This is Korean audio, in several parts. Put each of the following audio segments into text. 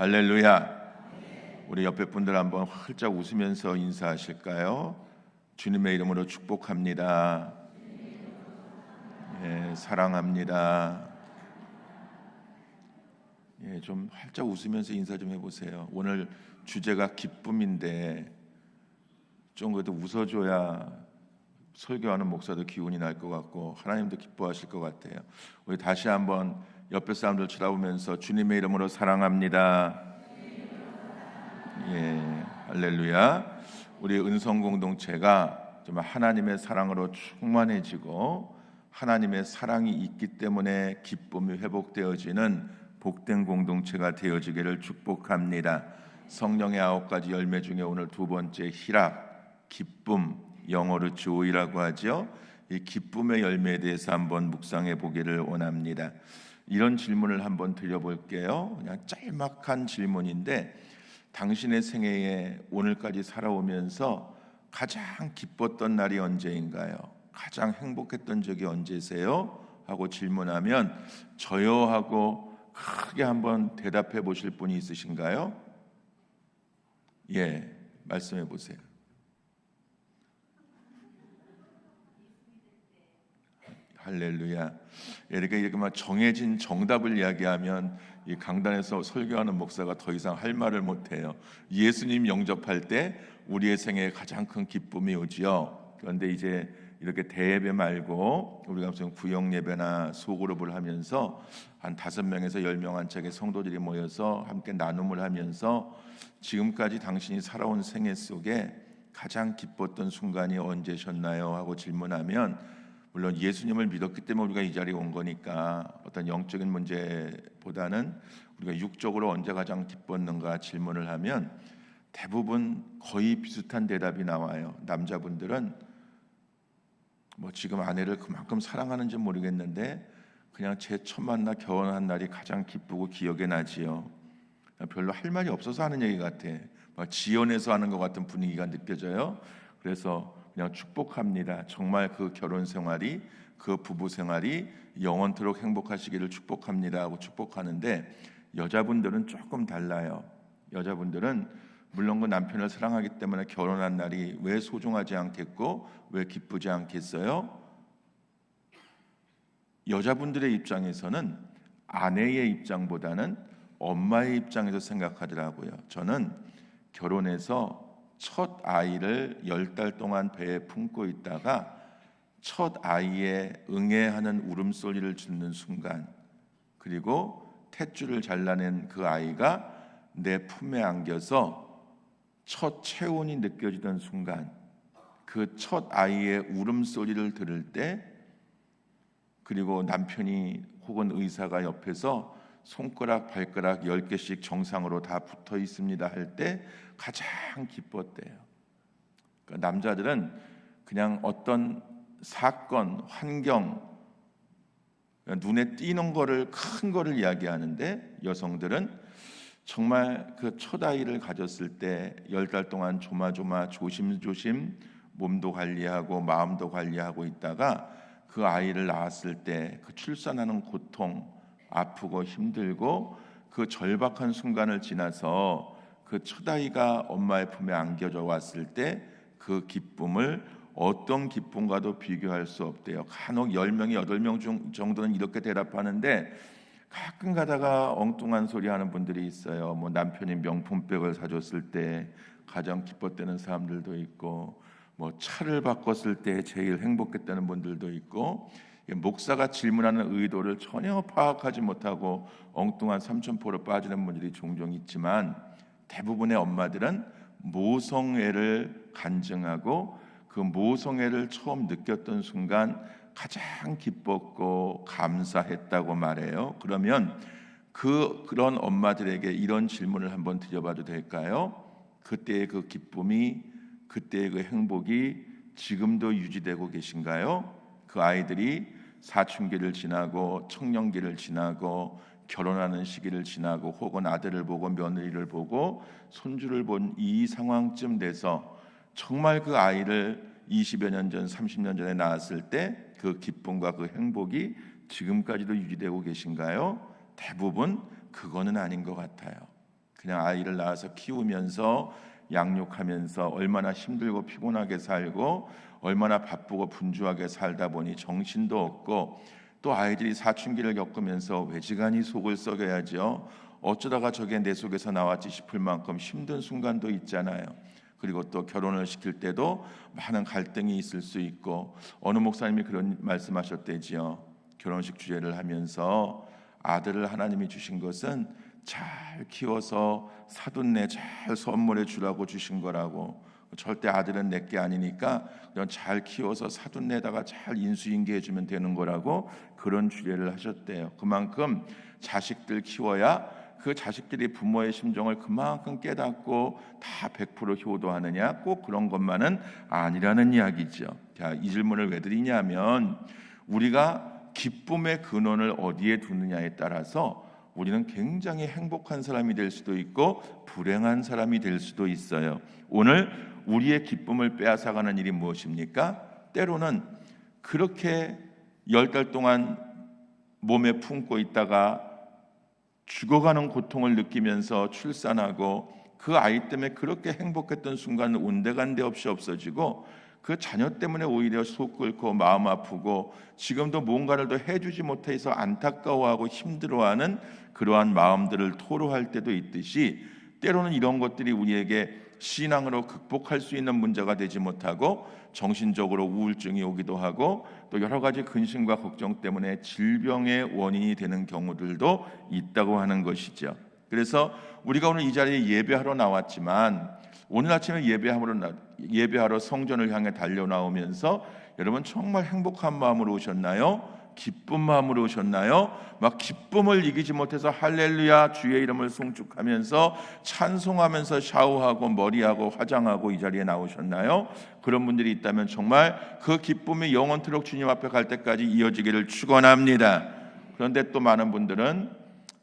할렐루야. 우리 옆에 분들 한번 활짝 웃으면서 인사하실까요? 주님의 이름으로 축복합니다. 예, 사랑합니다. 예, 좀 활짝 웃으면서 인사 좀 해보세요. 오늘 주제가 기쁨인데 좀 그래도 웃어줘야 설교하는 목사도 기운이 날 것 같고 하나님도 기뻐하실 것 같아요. 우리 다시 한번 옆에 사람들 쳐다보면서 주님의 이름으로 사랑합니다. 예, 할렐루야. 우리 은성 공동체가 정말 하나님의 사랑으로 충만해지고 하나님의 사랑이 있기 때문에 기쁨이 회복되어지는 복된 공동체가 되어지기를 축복합니다. 성령의 9가지 열매 중에 오늘 두 번째 희락, 기쁨, 영어로 joy라고 하죠. 이 기쁨의 열매에 대해서 한번 묵상해 보기를 원합니다. 이런 질문을 한번 드려볼게요. 그냥 짤막한 질문인데 당신의 생애에 오늘까지 살아오면서 가장 기뻤던 날이 언제인가요? 가장 행복했던 적이 언제세요? 하고 질문하면 저요 하고 크게 한번 대답해 보실 분이 있으신가요? 예, 말씀해 보세요. 할렐루야. 이렇게 막 정해진 정답을 이야기하면 이 강단에서 설교하는 목사가 더 이상 할 말을 못해요. 예수님 영접할 때 우리의 생애에 가장 큰 기쁨이 오지요. 그런데 이제 이렇게 대예배 말고 우리가 무슨 구역 예배나 소그룹을 하면서 한 5명에서 10명 안짝의 성도들이 모여서 함께 나눔을 하면서 지금까지 당신이 살아온 생애 속에 가장 기뻤던 순간이 언제셨나요? 하고 질문하면 물론 예수님을 믿었기 때문에 우리가 이 자리에 온 거니까 어떤 영적인 문제보다는 우리가 육적으로 언제 가장 기뻤는가 질문을 하면 대부분 거의 비슷한 대답이 나와요. 남자분들은 뭐 지금 아내를 그만큼 사랑하는지 모르겠는데 그냥 제 첫 만나 결혼한 날이 가장 기쁘고 기억에 나지요. 별로 할 말이 없어서 하는 얘기 같아. 막 지연해서 하는 것 같은 분위기가 느껴져요. 그래서 그냥 축복합니다. 정말 그 결혼 생활이, 그 부부 생활이 영원토록 행복하시기를 축복합니다 하고 축복하는데 여자분들은 조금 달라요. 여자분들은 물론 그 남편을 사랑하기 때문에 결혼한 날이 왜 소중하지 않겠고 왜 기쁘지 않겠어요? 여자분들의 입장에서는 아내의 입장보다는 엄마의 입장에서 생각하더라고요. 저는 결혼해서 첫 아이를 10달 동안 배에 품고 있다가 첫 아이의 응애하는 울음소리를 듣는 순간, 그리고 탯줄을 잘라낸 그 아이가 내 품에 안겨서 첫 체온이 느껴지던 순간, 그 첫 아이의 울음소리를 들을 때, 그리고 남편이 혹은 의사가 옆에서 손가락, 발가락 10개씩 정상으로 다 붙어 있습니다 할 때 가장 기뻤대요. 그러니까 남자들은 그냥 어떤 사건, 환경, 눈에 띄는 거를, 큰 거를 이야기하는데 여성들은 정말 그 첫 아이를 가졌을 때 10달 동안 조마조마 조심조심 몸도 관리하고 마음도 관리하고 있다가 그 아이를 낳았을 때 그 출산하는 고통, 아프고 힘들고 그 절박한 순간을 지나서 그 첫 아이가 엄마의 품에 안겨져 왔을 때 그 기쁨을 어떤 기쁨과도 비교할 수 없대요. 간혹 10명이 8명 정도는 이렇게 대답하는데 가끔 가다가 엉뚱한 소리 하는 분들이 있어요. 뭐 남편이 명품백을 사줬을 때 가장 기뻤다는 사람들도 있고, 뭐 차를 바꿨을 때 제일 행복했다는 분들도 있고, 목사가 질문하는 의도를 전혀 파악하지 못하고 엉뚱한 삼천포로 빠지는 분들이 종종 있지만 대부분의 엄마들은 모성애를 간증하고 그 모성애를 처음 느꼈던 순간 가장 기뻤고 감사했다고 말해요. 그러면 그런 엄마들에게 이런 질문을 한번 드려봐도 될까요? 그때의 그 기쁨이, 그때의 그 행복이 지금도 유지되고 계신가요? 그 아이들이 사춘기를 지나고 청년기를 지나고 결혼하는 시기를 지나고 혹은 아들을 보고 며느리를 보고 손주를 본 이 상황쯤 돼서 정말 그 아이를 20여 년 전, 30년 전에 낳았을 때 그 기쁨과 그 행복이 지금까지도 유지되고 계신가요? 대부분 그거는 아닌 것 같아요. 그냥 아이를 낳아서 키우면서 양육하면서 얼마나 힘들고 피곤하게 살고 얼마나 바쁘고 분주하게 살다 보니 정신도 없고, 또 아이들이 사춘기를 겪으면서 외지간히 속을 썩여야죠. 어쩌다가 저게 내 속에서 나왔지 싶을 만큼 힘든 순간도 있잖아요. 그리고 또 결혼을 시킬 때도 많은 갈등이 있을 수 있고, 어느 목사님이 그런 말씀하셨대지요. 결혼식 주례를 하면서 아들을 하나님이 주신 것은 잘 키워서 사돈네 잘 선물해 주라고 주신 거라고, 절대 아들은 내게 아니니까 그냥 잘 키워서 사돈네다가 잘 인수인계해 주면 되는 거라고 그런 주례를 하셨대요. 그만큼 자식들 키워야 그 자식들이 부모의 심정을 그만큼 깨닫고 다 100% 효도하느냐, 꼭 그런 것만은 아니라는 이야기죠. 자, 이 질문을 왜 드리냐면, 우리가 기쁨의 근원을 어디에 두느냐에 따라서 우리는 굉장히 행복한 사람이 될 수도 있고 불행한 사람이 될 수도 있어요. 오늘 우리의 기쁨을 빼앗아가는 일이 무엇입니까? 때로는 그렇게 10달 동안 몸에 품고 있다가 죽어가는 고통을 느끼면서 출산하고, 그 아이 때문에 그렇게 행복했던 순간은 온데간데 없이 없어지고, 그 자녀 때문에 오히려 속 끓고 마음 아프고 지금도 뭔가를 더 해주지 못해서 안타까워하고 힘들어하는 그러한 마음들을 토로할 때도 있듯이, 때로는 이런 것들이 우리에게 신앙으로 극복할 수 있는 문제가 되지 못하고 정신적으로 우울증이 오기도 하고, 또 여러 가지 근심과 걱정 때문에 질병의 원인이 되는 경우들도 있다고 하는 것이죠. 그래서 우리가 오늘 이 자리에 예배하러 나왔지만, 오늘 아침에 예배하러 성전을 향해 달려 나오면서 여러분 정말 행복한 마음으로 오셨나요? 기쁜 마음으로 오셨나요? 막 기쁨을 이기지 못해서 할렐루야 주의 이름을 송축하면서 찬송하면서 샤워하고 머리하고 화장하고 이 자리에 나오셨나요? 그런 분들이 있다면 정말 그 기쁨이 영원토록 주님 앞에 갈 때까지 이어지기를 축원합니다. 그런데 또 많은 분들은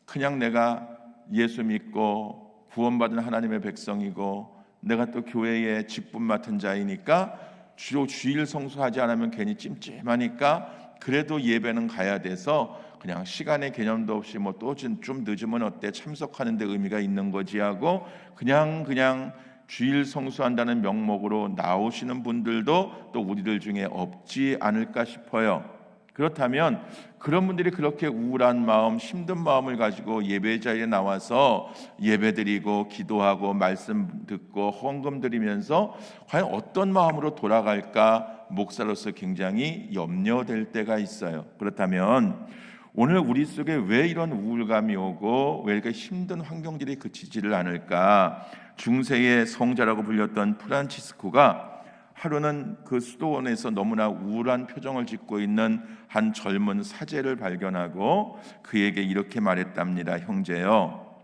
그냥 내가 예수 믿고 구원받은 하나님의 백성이고 내가 또 교회에 직분 맡은 자이니까 주로 주일 성수하지 않으면 괜히 찜찜하니까 그래도 예배는 가야 돼서 그냥 시간의 개념도 없이 뭐 또 좀 늦으면 어때, 참석하는 데 의미가 있는 거지 하고 그냥 주일 성수한다는 명목으로 나오시는 분들도 또 우리들 중에 없지 않을까 싶어요. 그렇다면 그런 분들이 그렇게 우울한 마음, 힘든 마음을 가지고 예배 자리에 나와서 예배드리고 기도하고 말씀 듣고 헌금 드리면서 과연 어떤 마음으로 돌아갈까 목사로서 굉장히 염려될 때가 있어요. 그렇다면 오늘 우리 속에 왜 이런 우울감이 오고 왜 이렇게 힘든 환경들이 그치지를 않을까? 중세의 성자라고 불렸던 프란치스코가 하루는 그 수도원에서 너무나 우울한 표정을 짓고 있는 한 젊은 사제를 발견하고 그에게 이렇게 말했답니다. 형제여,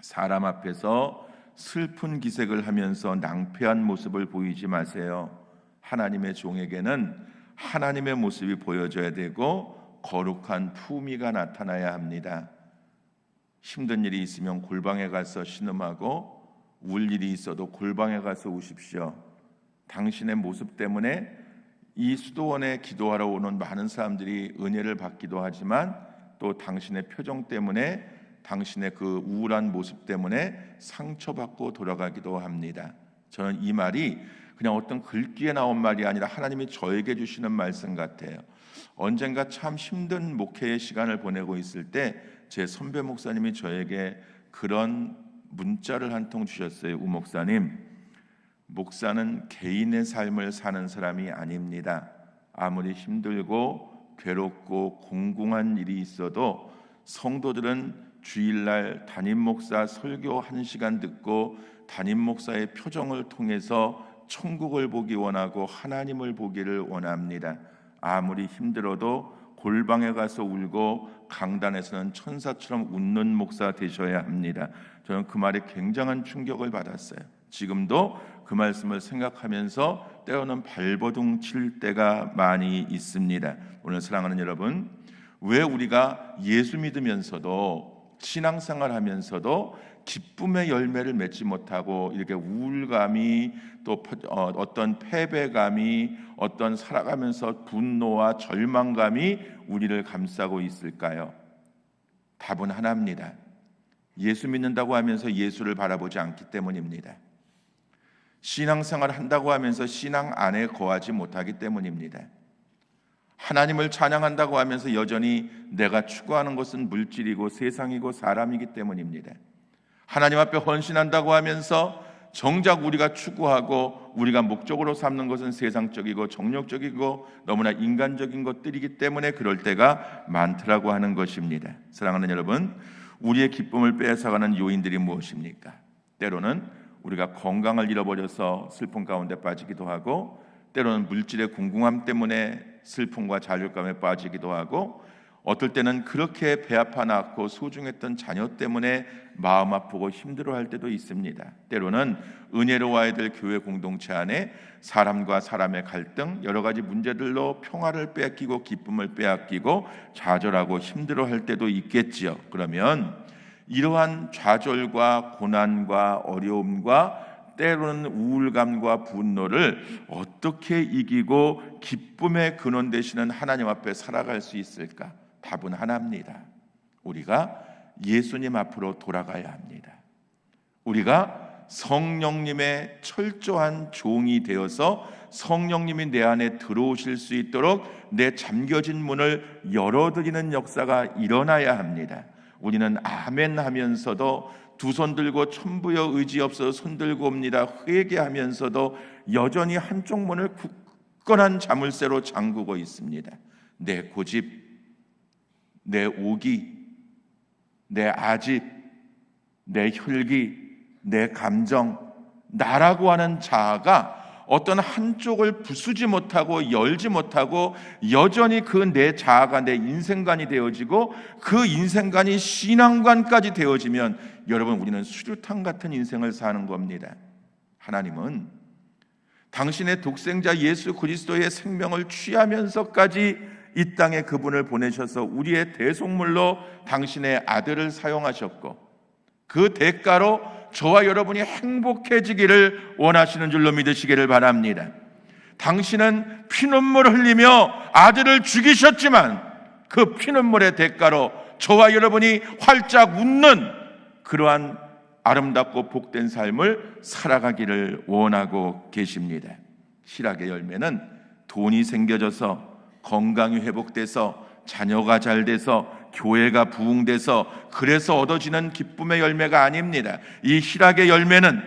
사람 앞에서 슬픈 기색을 하면서 낭패한 모습을 보이지 마세요. 하나님의 종에게는 하나님의 모습이 보여져야 되고 거룩한 품위가 나타나야 합니다. 힘든 일이 있으면 골방에 가서 신음하고 울 일이 있어도 골방에 가서 우십시오. 당신의 모습 때문에 이 수도원에 기도하러 오는 많은 사람들이 은혜를 받기도 하지만 또 당신의 표정 때문에, 당신의 그 우울한 모습 때문에 상처받고 돌아가기도 합니다. 저는 이 말이 그냥 어떤 글귀에 나온 말이 아니라 하나님이 저에게 주시는 말씀 같아요. 언젠가 참 힘든 목회의 시간을 보내고 있을 때 제 선배 목사님이 저에게 그런 문자를 한 통 주셨어요. 우 목사님, 목사는 개인의 삶을 사는 사람이 아닙니다. 아무리 힘들고 괴롭고 공공한 일이 있어도 성도들은 주일날 담임 목사 설교 1시간 듣고 담임 목사의 표정을 통해서 천국을 보기 원하고 하나님을 보기를 원합니다. 아무리 힘들어도 골방에 가서 울고 강단에서는 천사처럼 웃는 목사 되셔야 합니다. 저는 그 말에 굉장한 충격을 받았어요. 지금도 그 말씀을 생각하면서 때로는 발버둥 칠 때가 많이 있습니다. 오늘 사랑하는 여러분, 왜 우리가 예수 믿으면서도 신앙생활 하면서도 기쁨의 열매를 맺지 못하고 이렇게 우울감이 또 어떤 패배감이, 어떤 살아가면서 분노와 절망감이 우리를 감싸고 있을까요? 답은 하나입니다. 예수 믿는다고 하면서 예수를 바라보지 않기 때문입니다. 신앙생활 한다고 하면서 신앙 안에 거하지 못하기 때문입니다. 하나님을 찬양한다고 하면서 여전히 내가 추구하는 것은 물질이고 세상이고 사람이기 때문입니다. 하나님 앞에 헌신한다고 하면서 정작 우리가 추구하고 우리가 목적으로 삼는 것은 세상적이고 정욕적이고 너무나 인간적인 것들이기 때문에 그럴 때가 많더라고 하는 것입니다. 사랑하는 여러분, 우리의 기쁨을 빼앗아가는 요인들이 무엇입니까? 때로는 우리가 건강을 잃어버려서 슬픔 가운데 빠지기도 하고, 때로는 물질의 궁금함 때문에 슬픔과 좌절감에 빠지기도 하고, 어떨 때는 그렇게 배 아파 낳고 소중했던 자녀 때문에 마음 아프고 힘들어할 때도 있습니다. 때로는 은혜로워야 될 교회 공동체 안에 사람과 사람의 갈등, 여러 가지 문제들로 평화를 빼앗기고 기쁨을 빼앗기고 좌절하고 힘들어할 때도 있겠지요. 그러면 이러한 좌절과 고난과 어려움과 때로는 우울감과 분노를 어떻게 이기고 기쁨의 근원 되시는 하나님 앞에 살아갈 수 있을까? 답은 하나입니다. 우리가 예수님 앞으로 돌아가야 합니다. 우리가 성령님의 철저한 종이 되어서 성령님이 내 안에 들어오실 수 있도록 내 잠겨진 문을 열어드리는 역사가 일어나야 합니다. 우리는 아멘 하면서도 두 손 들고 천부여 의지 없어 손 들고 옵니다 회개하면서도 여전히 한쪽 문을 굳건한 자물쇠로 잠그고 있습니다. 내 고집, 내 오기, 내 아집, 내 혈기, 내 감정, 나라고 하는 자아가 어떤 한쪽을 부수지 못하고 열지 못하고 여전히 그 내 자아가 내 인생관이 되어지고 그 인생관이 신앙관까지 되어지면 여러분, 우리는 수류탄 같은 인생을 사는 겁니다. 하나님은 당신의 독생자 예수 그리스도의 생명을 취하면서까지 이 땅에 그분을 보내셔서 우리의 대속물로 당신의 아들을 사용하셨고, 그 대가로 저와 여러분이 행복해지기를 원하시는 줄로 믿으시기를 바랍니다. 당신은 피눈물을 흘리며 아들을 죽이셨지만 그 피눈물의 대가로 저와 여러분이 활짝 웃는 그러한 아름답고 복된 삶을 살아가기를 원하고 계십니다. 실학의 열매는 돈이 생겨져서, 건강이 회복돼서, 자녀가 잘 돼서, 교회가 부흥돼서 그래서 얻어지는 기쁨의 열매가 아닙니다. 이 실학의 열매는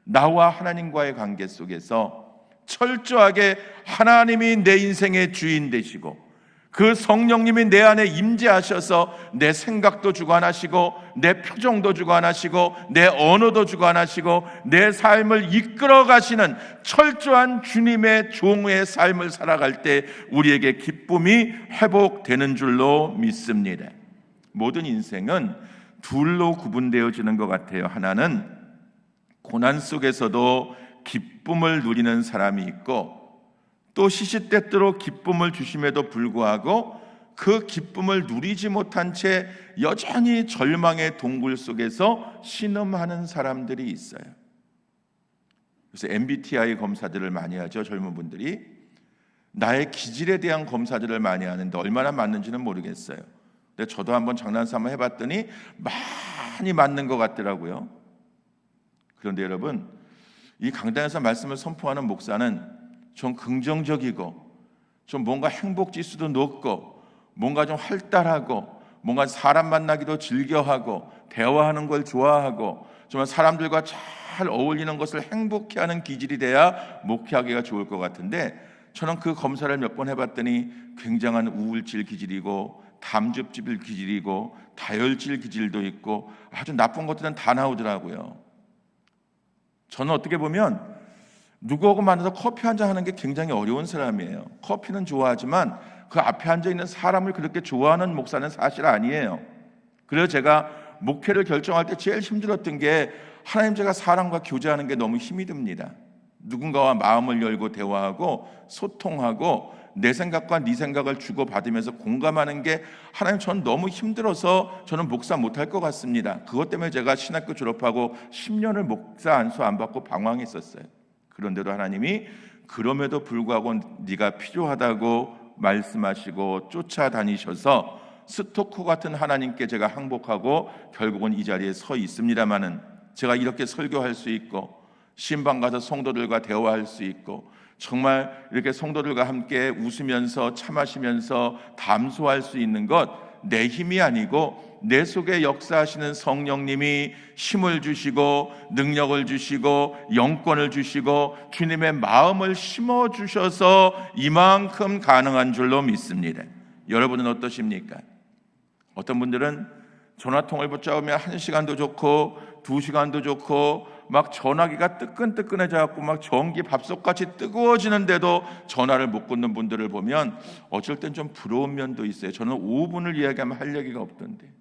나와 하나님과의 관계 속에서 철저하게 하나님이 내 인생의 주인 되시고 그 성령님이 내 안에 임재하셔서 내 생각도 주관하시고 내 표정도 주관하시고 내 언어도 주관하시고 내 삶을 이끌어 가시는 철저한 주님의 종의 삶을 살아갈 때 우리에게 기쁨이 회복되는 줄로 믿습니다. 모든 인생은 둘로 구분되어지는 것 같아요. 하나는 고난 속에서도 기쁨을 누리는 사람이 있고, 또 시시때때로 기쁨을 주심에도 불구하고 그 기쁨을 누리지 못한 채 여전히 절망의 동굴 속에서 신음하는 사람들이 있어요. 그래서 MBTI 검사들을 많이 하죠. 젊은 분들이 나의 기질에 대한 검사들을 많이 하는데 얼마나 맞는지는 모르겠어요. 근데 저도 한번 장난삼아 해봤더니 많이 맞는 것 같더라고요. 그런데 여러분, 이 강단에서 말씀을 선포하는 목사는 좀 긍정적이고 좀 뭔가 행복지수도 높고 뭔가 좀 활달하고 뭔가 사람 만나기도 즐겨하고 대화하는 걸 좋아하고 정말 사람들과 잘 어울리는 것을 행복해하는 기질이 돼야 목회하기가 좋을 것 같은데, 저는 그 검사를 몇 번 해봤더니 굉장한 우울질 기질이고 담즙질 기질이고 다혈질 기질도 있고 아주 나쁜 것들은 다 나오더라고요. 저는 어떻게 보면 누구하고 만나서 커피 한잔 하는 게 굉장히 어려운 사람이에요. 커피는 좋아하지만 그 앞에 앉아있는 사람을 그렇게 좋아하는 목사는 사실 아니에요. 그래서 제가 목회를 결정할 때 제일 힘들었던 게 하나님, 제가 사람과 교제하는 게 너무 힘이 듭니다. 누군가와 마음을 열고 대화하고 소통하고 내 생각과 네 생각을 주고받으면서 공감하는 게 하나님, 전 너무 힘들어서 저는 목사 못할 것 같습니다. 그것 때문에 제가 신학교 졸업하고 10년을 목사 안수 안 받고 방황했었어요. 그런데도 하나님이 그럼에도 불구하고 네가 필요하다고 말씀하시고 쫓아다니셔서 스토커 같은 하나님께 제가 항복하고 결국은 이 자리에 서 있습니다마는, 제가 이렇게 설교할 수 있고 신방 가서 성도들과 대화할 수 있고 정말 이렇게 성도들과 함께 웃으면서 차 마시면서 담소할 수 있는 것, 내 힘이 아니고 내 속에 역사하시는 성령님이 힘을 주시고 능력을 주시고 영권을 주시고 주님의 마음을 심어주셔서 이만큼 가능한 줄로 믿습니다. 여러분은 어떠십니까? 어떤 분들은 전화통을 붙잡으면 1시간도 좋고 2시간도 좋고 막 전화기가 뜨끈뜨끈해져갖고 막 전기 밥솥같이 뜨거워지는데도 전화를 못 끊는 분들을 보면 어쩔 땐 좀 부러운 면도 있어요. 저는 5분을 이야기하면 할 얘기가 없던데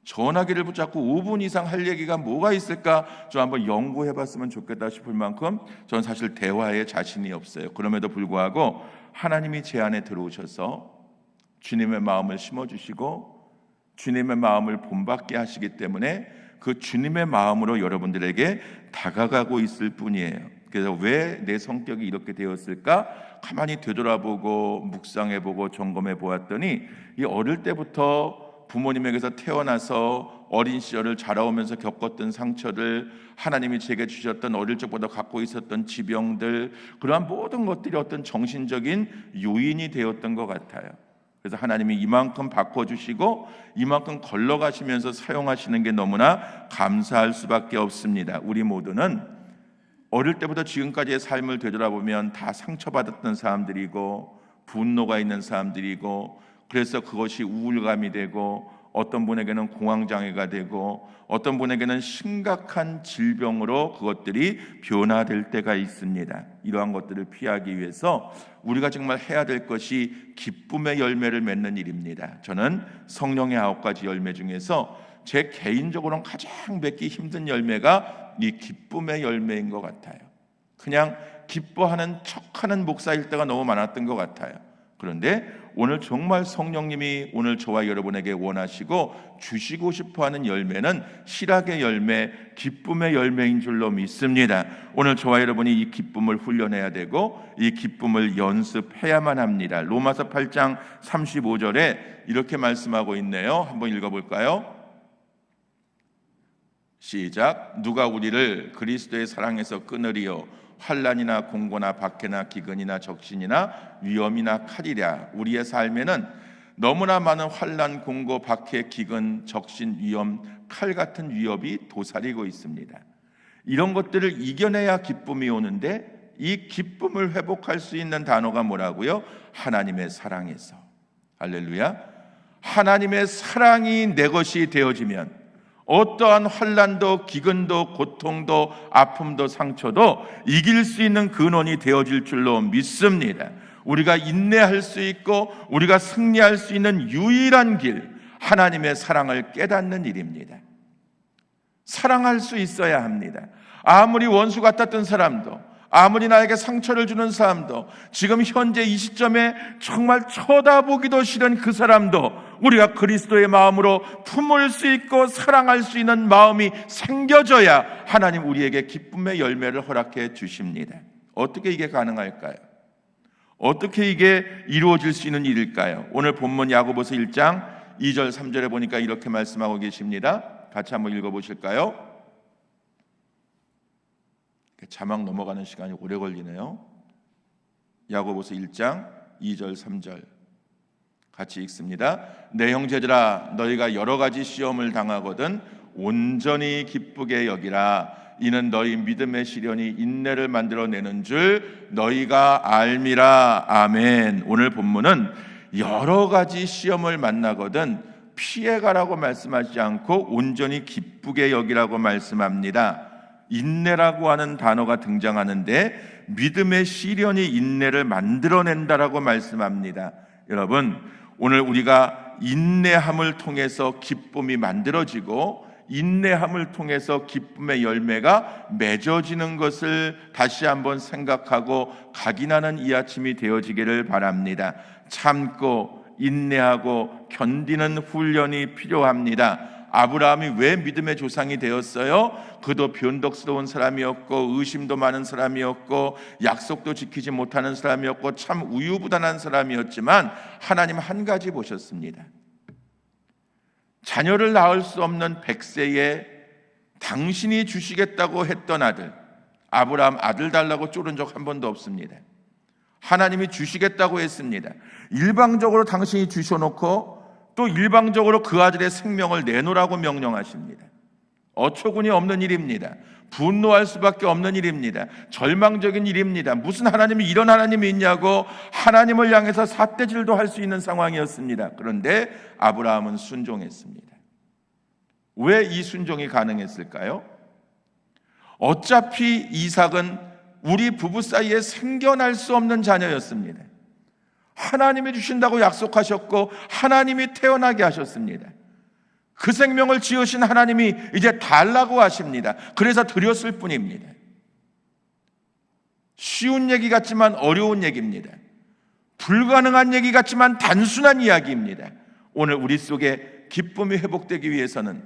전화기를 붙잡고 5분 이상 할 얘기가 뭐가 있을까? 좀 한번 연구해봤으면 좋겠다 싶을 만큼 저는 사실 대화에 자신이 없어요. 그럼에도 불구하고 하나님이 제 안에 들어오셔서 주님의 마음을 심어주시고 주님의 마음을 본받게 하시기 때문에 그 주님의 마음으로 여러분들에게 다가가고 있을 뿐이에요. 그래서 왜 내 성격이 이렇게 되었을까? 가만히 되돌아보고 묵상해보고 점검해 보았더니 이 어릴 때부터 부모님에게서 태어나서 어린 시절을 자라오면서 겪었던 상처들, 하나님이 제게 주셨던 어릴 적부터 갖고 있었던 지병들, 그러한 모든 것들이 어떤 정신적인 요인이 되었던 것 같아요. 그래서 하나님이 이만큼 바꿔주시고 이만큼 걸러가시면서 사용하시는 게 너무나 감사할 수밖에 없습니다. 우리 모두는 어릴 때부터 지금까지의 삶을 되돌아보면 다 상처받았던 사람들이고 분노가 있는 사람들이고, 그래서 그것이 우울감이 되고 어떤 분에게는 공황장애가 되고 어떤 분에게는 심각한 질병으로 그것들이 변화될 때가 있습니다. 이러한 것들을 피하기 위해서 우리가 정말 해야 될 것이 기쁨의 열매를 맺는 일입니다. 저는 성령의 9가지 열매 중에서 제 개인적으로는 가장 맺기 힘든 열매가 이 기쁨의 열매인 것 같아요. 그냥 기뻐하는 척하는 목사일 때가 너무 많았던 것 같아요. 그런데 오늘 정말 성령님이 오늘 저와 여러분에게 원하시고 주시고 싶어하는 열매는 실학의 열매, 기쁨의 열매인 줄로 믿습니다. 오늘 저와 여러분이 이 기쁨을 훈련해야 되고 이 기쁨을 연습해야만 합니다. 로마서 8장 35절에 이렇게 말씀하고 있네요. 한번 읽어볼까요? 시작. 누가 우리를 그리스도의 사랑에서 끊으리요? 환난이나 공고나 박해나 기근이나 적신이나 위험이나 칼이랴. 우리의 삶에는 너무나 많은 환난, 공고, 박해, 기근, 적신, 위험, 칼 같은 위협이 도사리고 있습니다. 이런 것들을 이겨내야 기쁨이 오는데 이 기쁨을 회복할 수 있는 단어가 뭐라고요? 하나님의 사랑에서. 할렐루야. 하나님의 사랑이 내 것이 되어지면 어떠한 환난도 기근도 고통도 아픔도 상처도 이길 수 있는 근원이 되어질 줄로 믿습니다. 우리가 인내할 수 있고 우리가 승리할 수 있는 유일한 길, 하나님의 사랑을 깨닫는 일입니다. 사랑할 수 있어야 합니다. 아무리 원수 같았던 사람도, 아무리 나에게 상처를 주는 사람도, 지금 현재 이 시점에 정말 쳐다보기도 싫은 그 사람도 우리가 그리스도의 마음으로 품을 수 있고 사랑할 수 있는 마음이 생겨져야 하나님 우리에게 기쁨의 열매를 허락해 주십니다. 어떻게 이게 가능할까요? 어떻게 이게 이루어질 수 있는 일일까요? 오늘 본문 야고보서 1장 2절 3절에 보니까 이렇게 말씀하고 계십니다. 같이 한번 읽어보실까요? 자막 넘어가는 시간이 오래 걸리네요. 야고보서 1장 2절 3절 같이 읽습니다. 내 형제들아, 너희가 여러 가지 시험을 당하거든 온전히 기쁘게 여기라. 이는 너희 믿음의 시련이 인내를 만들어내는 줄 너희가 알미라. 아멘. 오늘 본문은 여러 가지 시험을 만나거든 피해가라고 말씀하지 않고 온전히 기쁘게 여기라고 말씀합니다. 인내라고 하는 단어가 등장하는데 믿음의 시련이 인내를 만들어낸다라고 말씀합니다. 여러분, 오늘 우리가 인내함을 통해서 기쁨이 만들어지고 인내함을 통해서 기쁨의 열매가 맺어지는 것을 다시 한번 생각하고 각인하는 이 아침이 되어지기를 바랍니다. 참고 인내하고 견디는 훈련이 필요합니다. 아브라함이 왜 믿음의 조상이 되었어요? 그도 변덕스러운 사람이었고 의심도 많은 사람이었고 약속도 지키지 못하는 사람이었고 참 우유부단한 사람이었지만 하나님 한 가지 보셨습니다. 자녀를 낳을 수 없는 100세에 당신이 주시겠다고 했던 아들, 아브라함 아들 달라고 쪼른 적 한 번도 없습니다. 하나님이 주시겠다고 했습니다. 일방적으로 당신이 주셔놓고 또 일방적으로 그 아들의 생명을 내놓으라고 명령하십니다. 어처구니 없는 일입니다. 분노할 수밖에 없는 일입니다. 절망적인 일입니다. 무슨 하나님이 이런 하나님이 있냐고 하나님을 향해서 삿대질도 할 수 있는 상황이었습니다. 그런데 아브라함은 순종했습니다. 왜 이 순종이 가능했을까요? 어차피 이삭은 우리 부부 사이에 생겨날 수 없는 자녀였습니다. 하나님이 주신다고 약속하셨고 하나님이 태어나게 하셨습니다. 그 생명을 지으신 하나님이 이제 달라고 하십니다. 그래서 드렸을 뿐입니다. 쉬운 얘기 같지만 어려운 얘기입니다. 불가능한 얘기 같지만 단순한 이야기입니다. 오늘 우리 속에 기쁨이 회복되기 위해서는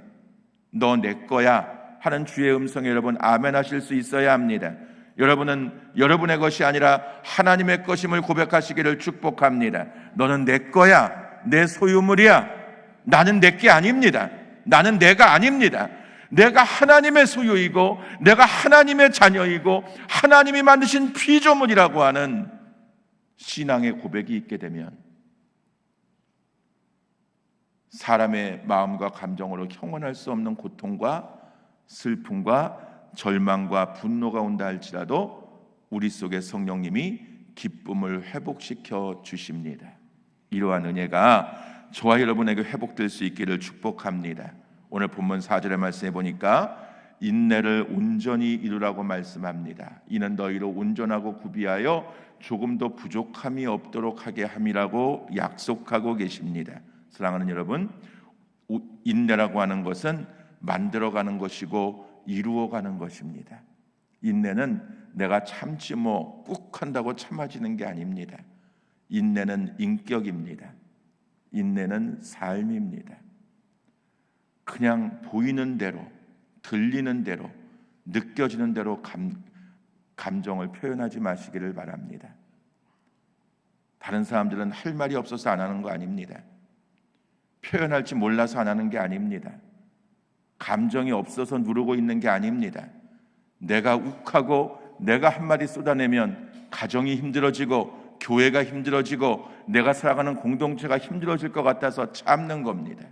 너 내 거야 하는 주의 음성에 여러분 아멘 하실 수 있어야 합니다. 여러분은 여러분의 것이 아니라 하나님의 것임을 고백하시기를 축복합니다. 너는 내 거야, 내 소유물이야. 나는 내게 아닙니다. 나는 내가 아닙니다. 내가 하나님의 소유이고 내가 하나님의 자녀이고 하나님이 만드신 피조물이라고 하는 신앙의 고백이 있게 되면 사람의 마음과 감정으로 형언할 수 없는 고통과 슬픔과 절망과 분노가 온다 할지라도 우리 속에 성령님이 기쁨을 회복시켜 주십니다. 이러한 은혜가 저와 여러분에게 회복될 수 있기를 축복합니다. 오늘 본문 4절의 말씀에 보니까 인내를 온전히 이루라고 말씀합니다. 이는 너희로 온전하고 구비하여 조금도 부족함이 없도록 하게 함이라고 약속하고 계십니다. 사랑하는 여러분, 인내라고 하는 것은 만들어가는 것이고 이루어가는 것입니다. 인내는 내가 참지 꾹 한다고 참아지는 게 아닙니다. 인내는 인격입니다. 인내는 삶입니다. 그냥 보이는 대로, 들리는 대로, 느껴지는 대로 감정을 표현하지 마시기를 바랍니다. 다른 사람들은 할 말이 없어서 안 하는 거 아닙니다. 표현할지 몰라서 안 하는 게 아닙니다. 감정이 없어서 누르고 있는 게 아닙니다. 내가 욱하고 내가 한마디 쏟아내면 가정이 힘들어지고 교회가 힘들어지고 내가 살아가는 공동체가 힘들어질 것 같아서 참는 겁니다.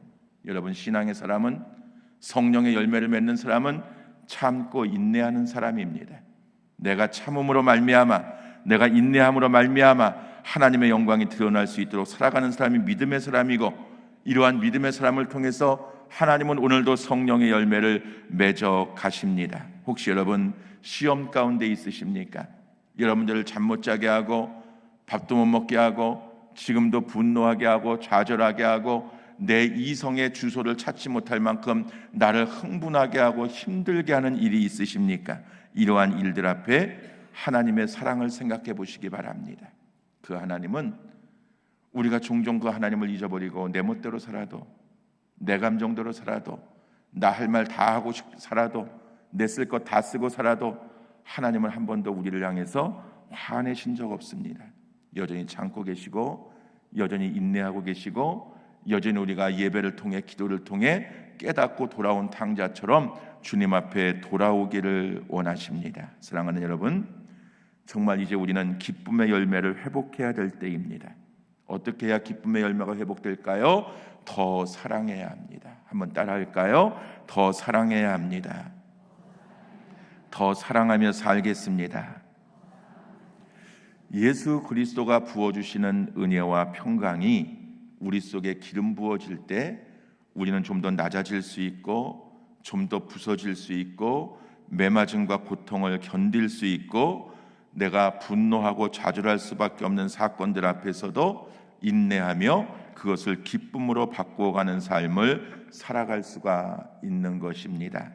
여러분, 신앙의 사람은, 성령의 열매를 맺는 사람은 참고 인내하는 사람입니다. 내가 참음으로 말미암아, 내가 인내함으로 말미암아 하나님의 영광이 드러날 수 있도록 살아가는 사람이 믿음의 사람이고, 이러한 믿음의 사람을 통해서 하나님은 오늘도 성령의 열매를 맺어 가십니다. 혹시 여러분 시험 가운데 있으십니까? 여러분들을 잠 못 자게 하고 밥도 못 먹게 하고 지금도 분노하게 하고 좌절하게 하고 내 이성의 주소를 찾지 못할 만큼 나를 흥분하게 하고 힘들게 하는 일이 있으십니까? 이러한 일들 앞에 하나님의 사랑을 생각해 보시기 바랍니다. 그 하나님은 우리가 종종 그 하나님을 잊어버리고 내 멋대로 살아도, 내 감정대로 살아도, 나 할 말 다 하고 살아도, 내 쓸 것 다 쓰고 살아도 하나님은 한 번도 우리를 향해서 화내신 적 없습니다. 여전히 참고 계시고 여전히 인내하고 계시고 여전히 우리가 예배를 통해 기도를 통해 깨닫고 돌아온 탕자처럼 주님 앞에 돌아오기를 원하십니다. 사랑하는 여러분, 정말 이제 우리는 기쁨의 열매를 회복해야 될 때입니다. 어떻게 해야 기쁨의 열매가 회복될까요? 더 사랑해야 합니다. 한번 따라할까요? 더 사랑해야 합니다. 더 사랑하며 살겠습니다. 예수 그리스도가 부어주시는 은혜와 평강이 우리 속에 기름 부어질 때 우리는 좀 더 낮아질 수 있고 좀 더 부서질 수 있고 매맞음과 고통을 견딜 수 있고 내가 분노하고 좌절할 수밖에 없는 사건들 앞에서도 인내하며 그것을 기쁨으로 바꾸어가는 삶을 살아갈 수가 있는 것입니다.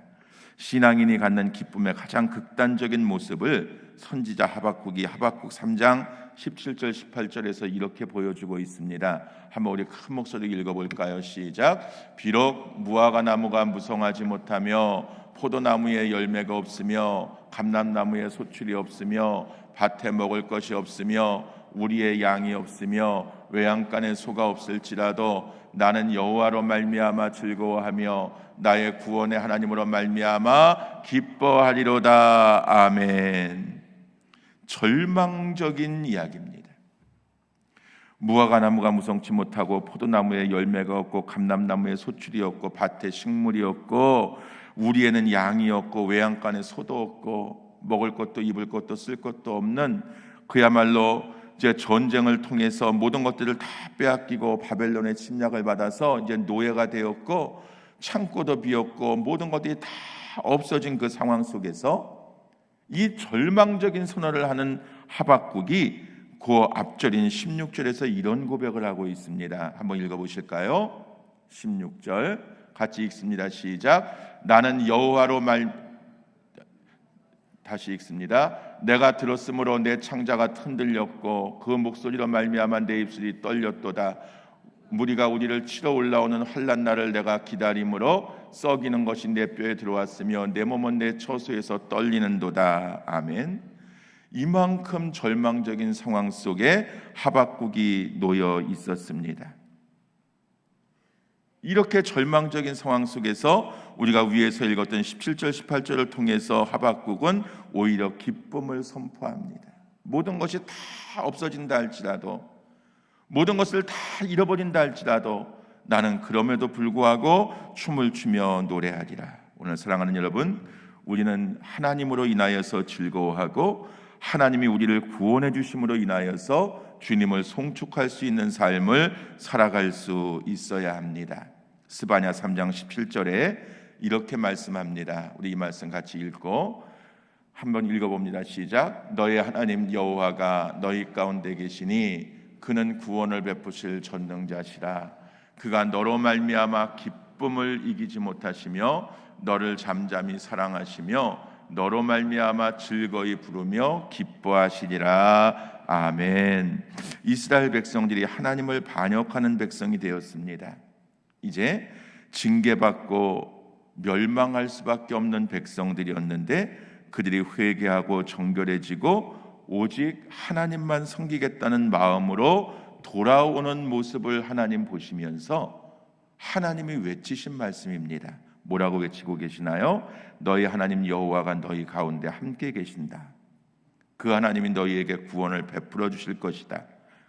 신앙인이 갖는 기쁨의 가장 극단적인 모습을 선지자 하박국이 하박국 3장 17절 18절에서 이렇게 보여주고 있습니다. 한번 우리 큰 목소리로 읽어볼까요? 시작. 비록 무화과 나무가 무성하지 못하며 포도나무에 열매가 없으며 감람나무에 소출이 없으며 밭에 먹을 것이 없으며 우리의 양이 없으며 외양간에 소가 없을지라도 나는 여호와로 말미암아 즐거워하며 나의 구원의 하나님으로 말미암아 기뻐하리로다. 아멘. 절망적인 이야기입니다. 무화과 나무가 무성치 못하고 포도나무에 열매가 없고 감람나무에 소출이 없고 밭에 식물이 없고 우리에는 양이 없고 외양간에 소도 없고 먹을 것도 입을 것도 쓸 것도 없는, 그야말로 이제 전쟁을 통해서 모든 것들을 다 빼앗기고 바벨론의 침략을 받아서 이제 노예가 되었고 창고도 비었고 모든 것들이 다 없어진 그 상황 속에서 이 절망적인 선언을 하는 하박국이 그 앞절인 16절에서 이런 고백을 하고 있습니다. 한번 읽어보실까요? 16절 같이 읽습니다. 시작. 나는 여호와로 다시 읽습니다. 내가 들었으므로 내 창자가 흔들렸고 그 목소리로 말미암아 내 입술이 떨렸도다. 무리가 우리를 치러 올라오는 환난 날을 내가 기다림으로 썩이는 것이 내 뼈에 들어왔으며 내 몸은 내 처소에서 떨리는도다. 아멘. 이만큼 절망적인 상황 속에 하박국이 놓여 있었습니다. 이렇게 절망적인 상황 속에서 우리가 위에서 읽었던 17절 18절을 통해서 하박국은 오히려 기쁨을 선포합니다. 모든 것이 다 없어진다 할지라도, 모든 것을 다 잃어버린다 할지라도 나는 그럼에도 불구하고 춤을 추며 노래하리라. 오늘 사랑하는 여러분, 우리는 하나님으로 인하여서 즐거워하고 하나님이 우리를 구원해 주심으로 인하여서 주님을 송축할 수 있는 삶을 살아갈 수 있어야 합니다. 스바냐 3장 17절에 이렇게 말씀합니다. 우리 이 말씀 같이 읽고 한번 읽어봅니다. 시작. 너의 하나님 여호와가 너희 가운데 계시니 그는 구원을 베푸실 전능자시라. 그가 너로 말미암아 기쁨을 이기지 못하시며 너를 잠잠히 사랑하시며 너로 말미암아 즐거이 부르며 기뻐하시리라. 아멘. 이스라엘 백성들이 하나님을 반역하는 백성이 되었습니다. 이제 징계받고 멸망할 수밖에 없는 백성들이었는데 그들이 회개하고 정결해지고 오직 하나님만 섬기겠다는 마음으로 돌아오는 모습을 하나님 보시면서 하나님이 외치신 말씀입니다. 뭐라고 외치고 계시나요? 너희 하나님 여호와가 너희 가운데 함께 계신다. 그 하나님이 너희에게 구원을 베풀어 주실 것이다.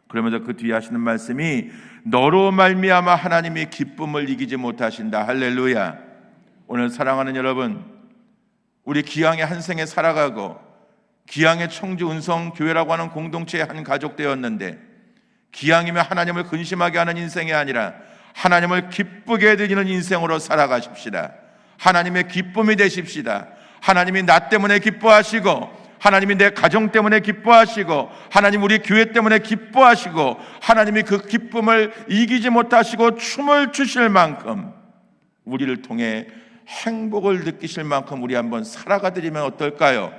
그러면서 그 뒤에 하시는 말씀이 너로 말미암아 하나님이 기쁨을 이기지 못하신다. 할렐루야. 오늘 사랑하는 여러분, 우리 기양의 한 생에 살아가고 기양의 청주 은성교회라고 하는 공동체의 한 가족 되었는데 기양이면 하나님을 근심하게 하는 인생이 아니라 하나님을 기쁘게 해드리는 인생으로 살아가십시다. 하나님의 기쁨이 되십시다. 하나님이 나 때문에 기뻐하시고 하나님이 내 가정 때문에 기뻐하시고 하나님 우리 교회 때문에 기뻐하시고 하나님이 그 기쁨을 이기지 못하시고 춤을 추실 만큼 우리를 통해 행복을 느끼실 만큼 우리 한번 살아가드리면 어떨까요?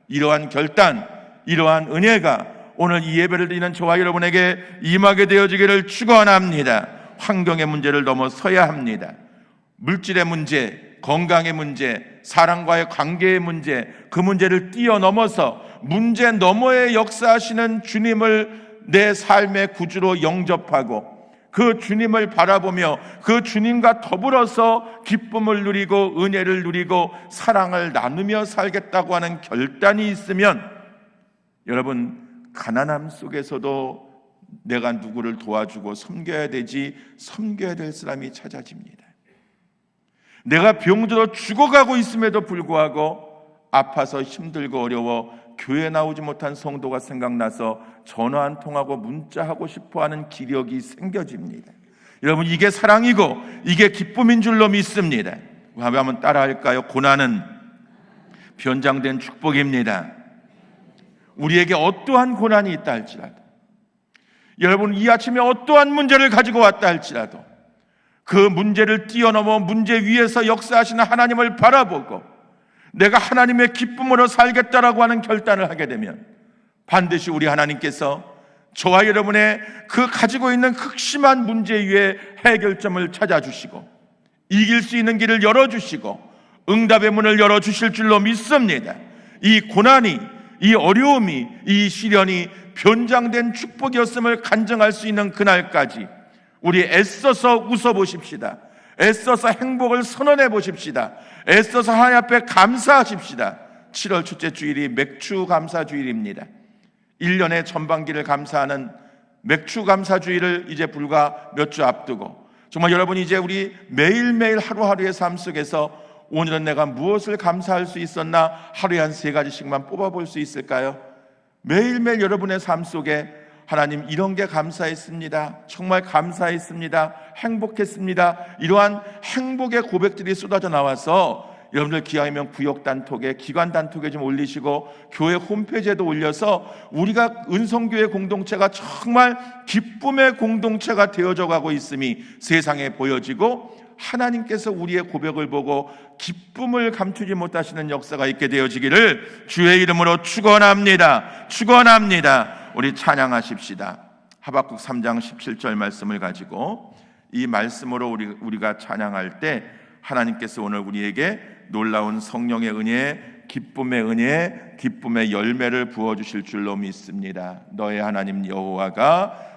이러한 결단, 이러한 은혜가 오늘 이 예배를 드리는 저와 여러분에게 임하게 되어지기를 축원합니다. 환경의 문제를 넘어서야 합니다. 물질의 문제, 건강의 문제, 사랑과의 관계의 문제, 그 문제를 뛰어넘어서 문제 너머에 역사하시는 주님을 내 삶의 구주로 영접하고 그 주님을 바라보며 그 주님과 더불어서 기쁨을 누리고 은혜를 누리고 사랑을 나누며 살겠다고 하는 결단이 있으면 여러분, 가난함 속에서도 내가 누구를 도와주고 섬겨야 되지, 섬겨야 될 사람이 찾아집니다. 내가 병들어 죽어가고 있음에도 불구하고 아파서 힘들고 어려워 교회 나오지 못한 성도가 생각나서 전화 한 통하고 문자하고 싶어하는 기력이 생겨집니다. 여러분, 이게 사랑이고 이게 기쁨인 줄로 믿습니다. 한번 따라할까요? 고난은 변장된 축복입니다. 우리에게 어떠한 고난이 있다 할지라도, 여러분 이 아침에 어떠한 문제를 가지고 왔다 할지라도 그 문제를 뛰어넘어 문제 위에서 역사하시는 하나님을 바라보고 내가 하나님의 기쁨으로 살겠다라고 하는 결단을 하게 되면 반드시 우리 하나님께서 저와 여러분의 그 가지고 있는 극심한 문제 위에 해결점을 찾아주시고 이길 수 있는 길을 열어주시고 응답의 문을 열어주실 줄로 믿습니다. 이 고난이, 이 어려움이, 이 시련이 변장된 축복이었음을 간증할 수 있는 그날까지 우리 애써서 웃어보십시다. 애써서 행복을 선언해 보십시다. 애써서 하나님 앞에 감사하십시다. 7월 첫째 주일이 맥주 감사 주일입니다. 1년의 전반기를 감사하는 맥주 감사 주일을 이제 불과 몇 주 앞두고 정말 여러분이 이제 우리 매일매일 하루하루의 삶 속에서 오늘은 내가 무엇을 감사할 수 있었나 하루에 한 3가지씩만 뽑아볼 수 있을까요? 매일매일 여러분의 삶 속에 하나님 이런 게 감사했습니다. 정말 감사했습니다. 행복했습니다. 이러한 행복의 고백들이 쏟아져 나와서 여러분들 기왕이면 구역 단톡에 기관 단톡에 좀 올리시고 교회 홈페이지에도 올려서 우리가 은성교회 공동체가 정말 기쁨의 공동체가 되어져 가고 있음이 세상에 보여지고 하나님께서 우리의 고백을 보고 기쁨을 감추지 못하시는 역사가 있게 되어지기를 주의 이름으로 축원합니다. 축원합니다. 우리 찬양하십시다. 하박국 3장 17절 말씀을 가지고 이 말씀으로 우리가 찬양할 때 하나님께서 오늘 우리에게 놀라운 성령의 은혜, 기쁨의 은혜, 기쁨의 열매를 부어주실 줄로 믿습니다. 너의 하나님 여호와가